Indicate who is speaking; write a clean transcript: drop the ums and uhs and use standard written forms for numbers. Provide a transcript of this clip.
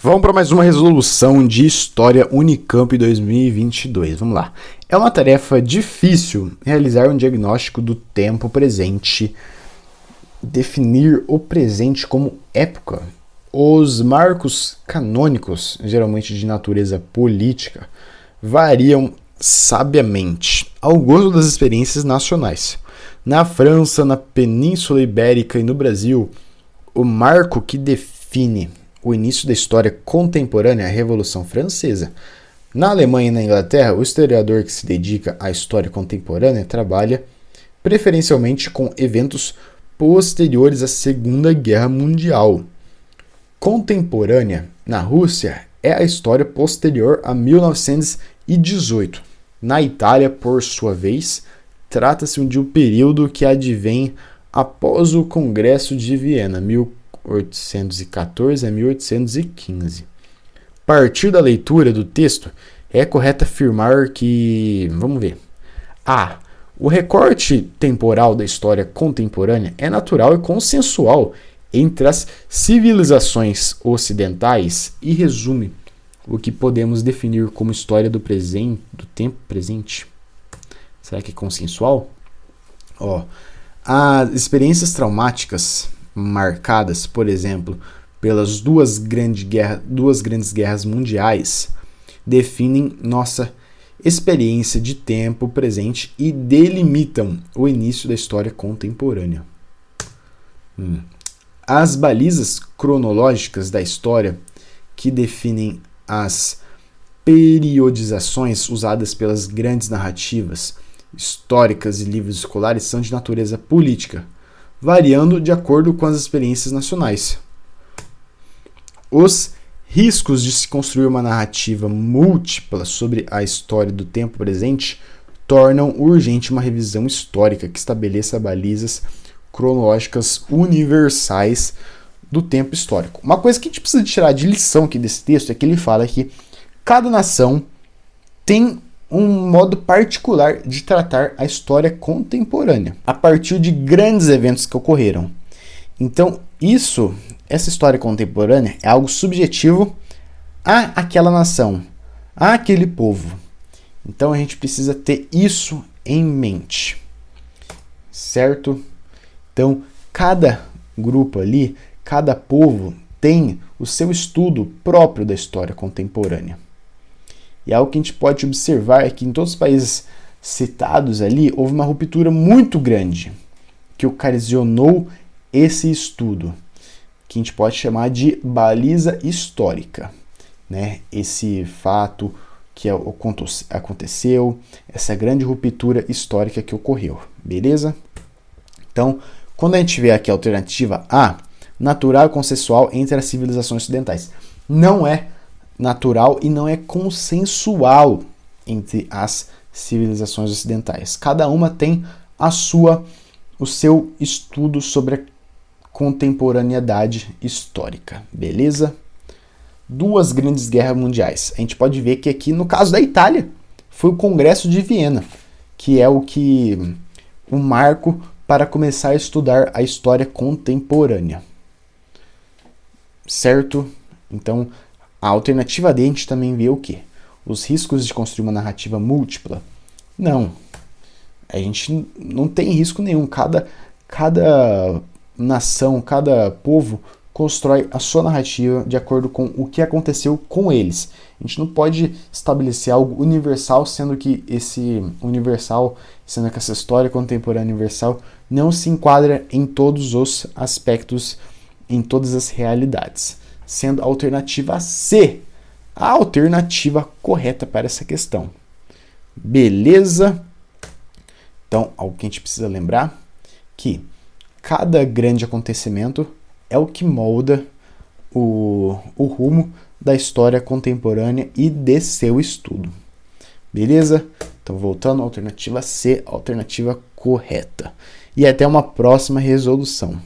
Speaker 1: Vamos para mais uma resolução de História Unicamp 2022. Vamos lá. É uma tarefa difícil realizar um diagnóstico do tempo presente, definir o presente como época. Os marcos canônicos, geralmente de natureza política, variam sabiamente ao gosto das experiências nacionais. Na França, na Península Ibérica e no Brasil, o marco que define o início da história contemporânea é a Revolução Francesa. Na Alemanha e na Inglaterra, o historiador que se dedica à história contemporânea trabalha preferencialmente com eventos posteriores à Segunda Guerra Mundial. Contemporânea, na Rússia, é a história posterior a 1918. Na Itália, por sua vez, trata-se de um período que advém após o Congresso de Viena, 1814 a 1815. A partir da leitura do texto, é correto afirmar que, vamos ver, o recorte temporal da história contemporânea é natural e consensual entre as civilizações ocidentais e resume o que podemos definir como história do presente, do tempo presente. Será que é consensual? As experiências traumáticas marcadas, por exemplo, pelas duas grandes guerras mundiais, definem nossa experiência de tempo presente e delimitam o início da história contemporânea. As balizas cronológicas da história, que definem as periodizações usadas pelas grandes narrativas históricas e livros escolares, são de natureza política, variando de acordo com as experiências nacionais. Os riscos de se construir uma narrativa múltipla sobre a história do tempo presente tornam urgente uma revisão histórica que estabeleça balizas cronológicas universais do tempo histórico. Uma coisa que a gente precisa tirar de lição aqui desse texto é que ele fala que cada nação tem um modo particular de tratar a história contemporânea, a partir de grandes eventos que ocorreram. Então, essa história contemporânea é algo subjetivo àquela nação, àquele povo. Então, a gente precisa ter isso em mente, certo? Então, cada grupo ali, cada povo tem o seu estudo próprio da história contemporânea. E algo que a gente pode observar é que em todos os países citados ali, houve uma ruptura muito grande que ocasionou esse estudo, que a gente pode chamar de baliza histórica, né? Esse fato que aconteceu, essa grande ruptura histórica que ocorreu, beleza? Então, quando a gente vê aqui a alternativa A, natural e consensual entre as civilizações ocidentais, não é natural e não é consensual entre as civilizações ocidentais. Cada uma tem o seu estudo sobre a contemporaneidade histórica, beleza? Duas grandes guerras mundiais. A gente pode ver que aqui, no caso da Itália, foi o Congresso de Viena, que é o marco para começar a estudar a história contemporânea. Certo? Então, a alternativa D, a gente também vê o quê? Os riscos de construir uma narrativa múltipla? Não. A gente não tem risco nenhum. Cada nação, cada povo constrói a sua narrativa de acordo com o que aconteceu com eles. A gente não pode estabelecer algo universal, sendo que essa história contemporânea universal não se enquadra em todos os aspectos, em todas as realidades, sendo a alternativa C a alternativa correta para essa questão. Beleza? Então, algo que a gente precisa lembrar que cada grande acontecimento é o que molda o rumo da história contemporânea e de seu estudo. Beleza? Então, voltando à alternativa C, alternativa correta. E até uma próxima resolução.